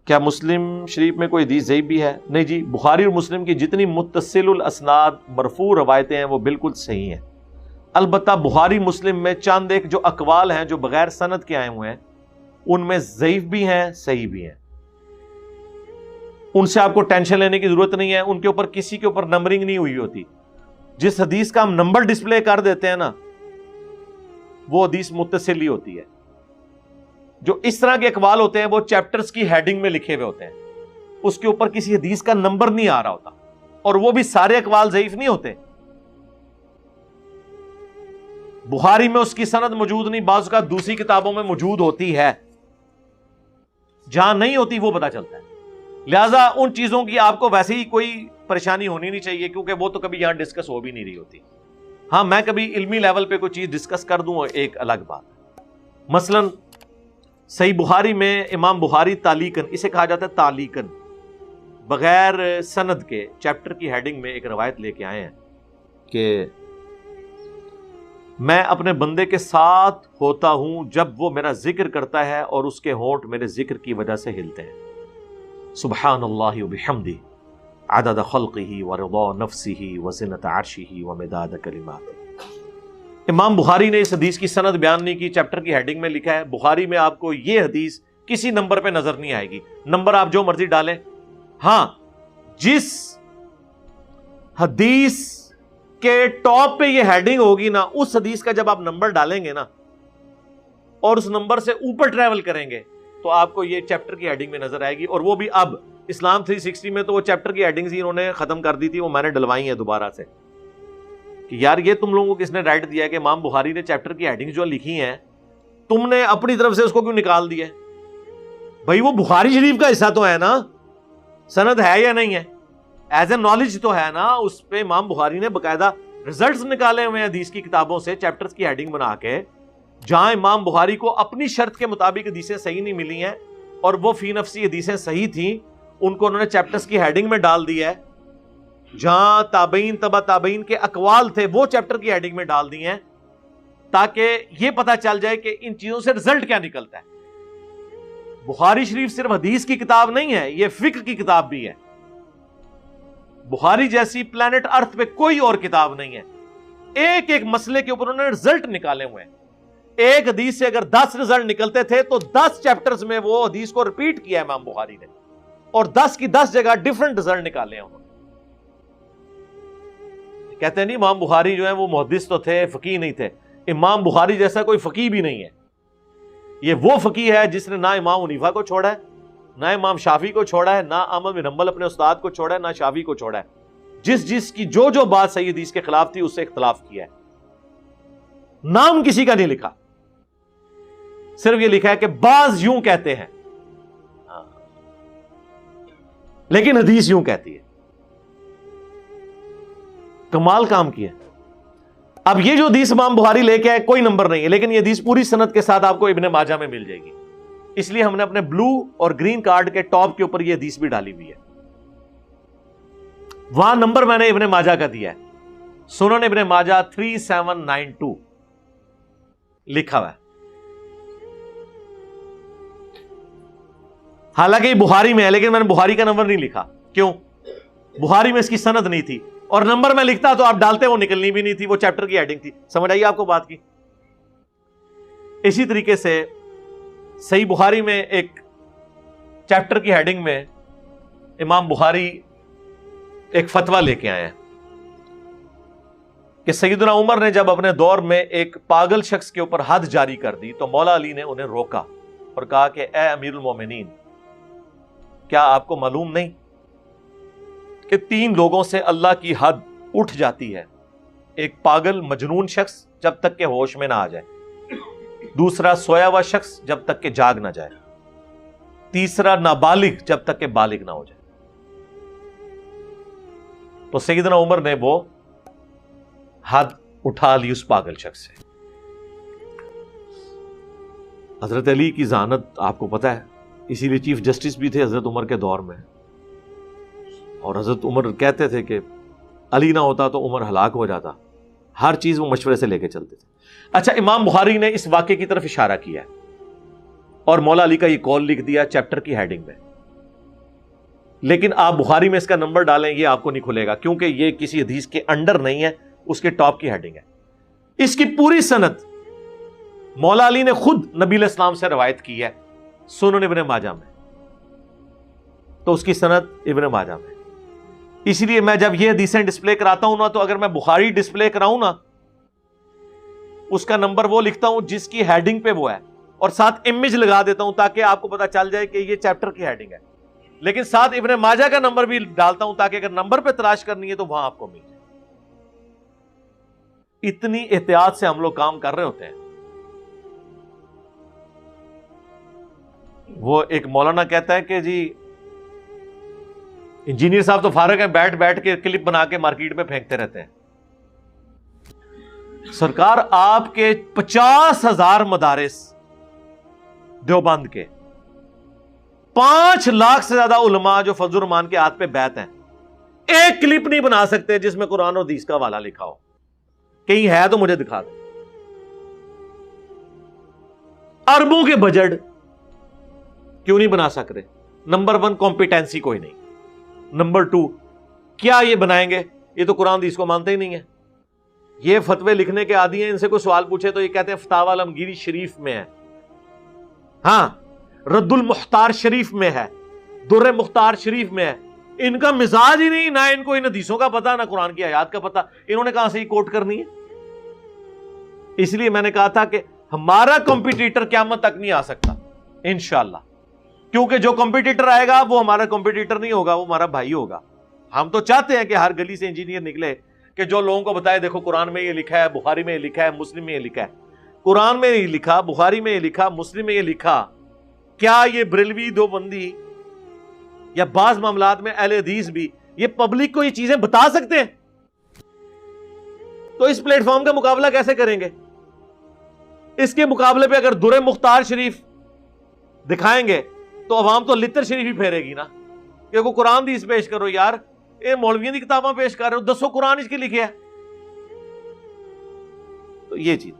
کیا مسلم شریف میں کوئی حدیث ضعیف بھی ہے؟ نہیں جی، بخاری اور مسلم کی جتنی متصل الاسناد مرفوع روایتیں ہیں وہ بالکل صحیح ہیں. البتہ بخاری مسلم میں چند ایک جو اقوال ہیں جو بغیر سند کے آئے ہوئے ہیں ان میں ضعیف بھی ہیں صحیح بھی ہیں. ان سے آپ کو ٹینشن لینے کی ضرورت نہیں ہے، ان کے اوپر کسی کے اوپر نمبرنگ نہیں ہوئی ہوتی. جس حدیث کا ہم نمبر ڈسپلے کر دیتے ہیں نا وہ حدیث متصل ہی ہوتی ہے. جو اس طرح کے اقوال ہوتے ہیں وہ چیپٹرز کی ہیڈنگ میں لکھے ہوئے ہوتے ہیں، اس کے اوپر کسی حدیث کا نمبر نہیں آ رہا ہوتا، اور وہ بھی سارے اقوال ضعیف نہیں ہوتے. بخاری میں اس کی سند موجود نہیں، بعض کا دوسری کتابوں میں موجود ہوتی ہے، جہاں نہیں ہوتی وہ پتہ چلتا ہے. لہذا ان چیزوں کی آپ کو ویسے ہی کوئی پریشانی ہونی نہیں چاہیے، کیونکہ وہ تو کبھی یہاں ڈسکس ہو بھی نہیں رہی ہوتی. ہاں میں کبھی علمی لیول پہ کوئی چیز ڈسکس کر دوں ایک الگ بات ہے. مثلا صحیح بخاری میں امام بخاری تعلیقاً، اسے کہا جاتا ہے تعلیقاً، بغیر سند کے چیپٹر کی ہیڈنگ میں ایک روایت لے کے آئے ہیں کہ میں اپنے بندے کے ساتھ ہوتا ہوں جب وہ میرا ذکر کرتا ہے اور اس کے ہونٹ میرے ذکر کی وجہ سے ہلتے ہیں. سبحان اللہ وبحمدہ عدد خلقہ ورضا نفسہ وزنۃ عرشہ ومداد کلماتہ. امام بخاری نے اس حدیث کی سند بیان نہیں کی، چیپٹر کی ہیڈنگ میں لکھا ہے بخاری میں آپ کو یہ حدیث کسی نمبر پہ نظر نہیں آئے گی، نمبر آپ جو مرضی ڈالیں. ہاں جس حدیث کے ٹاپ پہ یہ ہیڈنگ ہوگی نا، اس حدیث کا جب آپ نمبر ڈالیں گے نا اور اس نمبر سے اوپر ٹریول کریں گے تو آپ کو یہ چیپٹر کی ہیڈنگ میں نظر آئے گی. اور وہ بھی اب اسلام 360 میں تو وہ چیپٹر کی ہیڈنگز ہی انہوں نے ختم کر دی تھی، وہ میں نے ڈلوائی ہیں دوبارہ سے کہ یار یہ تم لوگوں کو کس نے رائٹ دیا ہے کہ امام بخاری نے چیپٹر کی ہیڈنگ جو لکھی ہیں تم نے اپنی طرف سے اس کو کیوں نکال دیا؟ بھائی وہ بخاری شریف کا حصہ تو ہے نا، سند ہے یا نہیں ہے، ایز اے نالج تو ہے نا. اس پہ امام بخاری نے باقاعدہ ریزلٹس نکالے ہوئے ہیں حدیث کی کتابوں سے، چیپٹرز کی ہیڈنگ بنا کے. جہاں امام بخاری کو اپنی شرط کے مطابق حدیثیں صحیح نہیں ملی ہیں اور وہ فی نفسی حدیثیں صحیح تھیں، ان کو انہوں نے چیپٹرز کی ہیڈنگ میں ڈال دیا ہے. جہاں تابعین تبع تابعین کے اقوال تھے وہ چیپٹر کی ہیڈنگ میں ڈال دی ہیں تاکہ یہ پتا چل جائے کہ ان چیزوں سے رزلٹ کیا نکلتا ہے. بخاری شریف صرف حدیث کی کتاب نہیں ہے، یہ فقہ کی کتاب بھی ہے. بخاری جیسی پلانٹ ارتھ پہ کوئی اور کتاب نہیں ہے. ایک ایک مسئلے کے اوپر انہوں نے رزلٹ نکالے ہوئے ہیں. ایک حدیث سے اگر 10 رزلٹ نکلتے تھے تو 10 چیپٹرز میں وہ حدیث کو ریپیٹ کیا ہے امام بخاری نے، اور 10 کی 10 جگہ ڈیفرنٹ رزلٹ نکالے ہیں انہوں نے. کہتے ہیں نہیں امام بخاری جو ہے وہ محدث تو تھے، فقیہ نہیں تھے. امام بخاری جیسا کوئی فقیہ بھی نہیں ہے. یہ وہ فقیہ ہے جس نے نہ امام حنیفہ کو چھوڑا ہے، نہ امام شافعی کو چھوڑا ہے، نہ احمد بن حنبل اپنے استاد کو چھوڑا ہے، نہ شافعی کو چھوڑا ہے. جس کی جو بات صحیح حدیث کے خلاف تھی اس سے اختلاف کیا ہے. نام کسی کا نہیں لکھا، صرف یہ لکھا ہے کہ بعض یوں کہتے ہیں لیکن حدیث یوں کہتی ہے. کمال کام کیا. اب یہ جو حدیث امام بخاری لے کے آئے کوئی نمبر نہیں ہے، لیکن یہ حدیث پوری سند کے ساتھ آپ کو ابن ماجہ میں مل جائے گی. اس لیے ہم نے اپنے بلو اور گرین کارڈ کے ٹاپ کے اوپر یہ حدیث بھی ڈالی ہوئی ہے. وہاں نمبر میں نے ابن ماجہ کا دیا ہے، سنن ابن ماجہ 3792 لکھا ہوا ہے. حالانکہ یہ بخاری میں ہے لیکن میں نے بخاری کا نمبر نہیں لکھا. کیوں؟ بخاری میں اس کی سند نہیں تھی، اور نمبر میں لکھتا تو آپ ڈالتے وہ نکلنی بھی نہیں تھی، وہ چیپٹر کی ہیڈنگ تھی. سمجھ آئیے آپ کو بات کی. اسی طریقے سے صحیح بخاری میں ایک چیپٹر کی ہیڈنگ میں امام بخاری ایک فتویٰ لے کے آئے ہیں کہ سیدنا عمر نے جب اپنے دور میں ایک پاگل شخص کے اوپر حد جاری کر دی تو مولا علی نے انہیں روکا اور کہا کہ اے امیر المومنین، کیا آپ کو معلوم نہیں کہ 3 لوگوں سے اللہ کی حد اٹھ جاتی ہے؟ ایک پاگل مجنون شخص جب تک کہ ہوش میں نہ آ جائے، دوسرا سویا ہوا شخص جب تک کہ جاگ نہ جائے، تیسرا نابالغ جب تک کہ بالغ نہ ہو جائے. تو سیدنا عمر نے وہ حد اٹھا لی اس پاگل شخص سے. حضرت علی کی ذہانت آپ کو پتہ ہے، اسی لیے چیف جسٹس بھی تھے حضرت عمر کے دور میں، اور حضرت عمر کہتے تھے کہ علی نہ ہوتا تو عمر ہلاک ہو جاتا. ہر چیز وہ مشورے سے لے کے چلتے تھے. اچھا، امام بخاری نے اس واقعے کی طرف اشارہ کیا ہے اور مولا علی کا یہ قول لکھ دیا چیپٹر کی ہیڈنگ میں لیکن آپ بخاری میں اس کا نمبر ڈالیں یہ آپ کو نہیں کھلے گا، کیونکہ یہ کسی حدیث کے انڈر نہیں ہے، اس کے ٹاپ کی ہیڈنگ ہے۔ اس کی پوری سند مولا علی نے خود نبی علیہ السلام سے روایت کی ہے سنن ابن ماجہ میں، تو اس کی سند ابن ماجہ میں۔ اس لیے میں جب یہ حدیثیں ڈسپلے کراتا ہوں نا، تو اگر میں بخاری ڈسپلے کراؤں نا، اس کا نمبر وہ لکھتا ہوں جس کی ہیڈنگ پہ وہ ہے، اور ساتھ امیج لگا دیتا ہوں تاکہ آپ کو پتا چل جائے کہ یہ چیپٹر کی ہیڈنگ ہے، لیکن ساتھ ابن ماجہ کا نمبر بھی ڈالتا ہوں تاکہ اگر نمبر پہ تلاش کرنی ہے تو وہاں آپ کو مل جائے۔ اتنی احتیاط سے ہم لوگ کام کر رہے ہوتے ہیں۔ وہ ایک مولانا کہتا ہے کہ جی انجینئر صاحب تو فارغ ہیں، بیٹھ بیٹھ کے کلپ بنا کے مارکیٹ میں پھینکتے رہتے ہیں۔ سرکار آپ کے 50,000 مدارس دیوبند کے، 5 لاکھ سے زیادہ علماء جو فضل الرحمان کے ہاتھ پہ بیعت ہیں، ایک کلپ نہیں بنا سکتے جس میں قرآن اور حدیث کا حوالہ لکھا ہو۔ کہیں ہے تو مجھے دکھا دیں۔ اربوں کے بجٹ کیوں نہیں بنا سکتے؟ نمبر 1 کمپیٹنسی کوئی نہیں، نمبر 2 کیا یہ بنائیں گے؟ یہ تو قرآن حدیث کو مانتے ہی نہیں ہے، یہ فتوے لکھنے کے عادی ہیں، ان سے کوئی سوال پوچھے تو یہ کہتے ہیں فتاوی عالمگیری شریف میں ہے، ہاں رد المختار شریف میں ہے، در مختار شریف میں ہے۔ ان کا مزاج ہی نہیں، نہ ان کو ان حدیثوں کا پتہ، نہ قرآن کی آیات کا پتہ، انہوں نے کہاں سے یہ کوٹ کرنی ہے؟ اس لیے میں نے کہا تھا کہ ہمارا کمپیٹیٹر قیامت تک نہیں آ سکتا انشاءاللہ، کیونکہ جو کمپیٹیٹر آئے گا وہ ہمارا کمپیٹیٹر نہیں ہوگا، وہ ہمارا بھائی ہوگا۔ ہم تو چاہتے ہیں کہ ہر گلی سے انجینئر نکلے کہ جو لوگوں کو بتائے دیکھو قرآن میں یہ لکھا ہے، بخاری میں یہ لکھا ہے، مسلم میں یہ لکھا ہے۔ قرآن میں یہ لکھا، بخاری میں یہ لکھا، مسلم میں یہ لکھا، کیا یہ بریلوی دیوبندی یا بعض معاملات میں اہل حدیث بھی یہ پبلک کو یہ چیزیں بتا سکتے ہیں؟ تو اس پلیٹ فارم کا مقابلہ کیسے کریں گے؟ اس کے مقابلے پہ اگر در مختار شریف دکھائیں گے تو عوام تو لتر شریف ہی پھیرے گی نا، کہ کوئی قرآن حدیث پیش کرو یار، یہ مولویوں کی کتاباں پیش کر رہے ہو، 10 قرآن اس کے لکھے ہیں۔ تو یہ چیز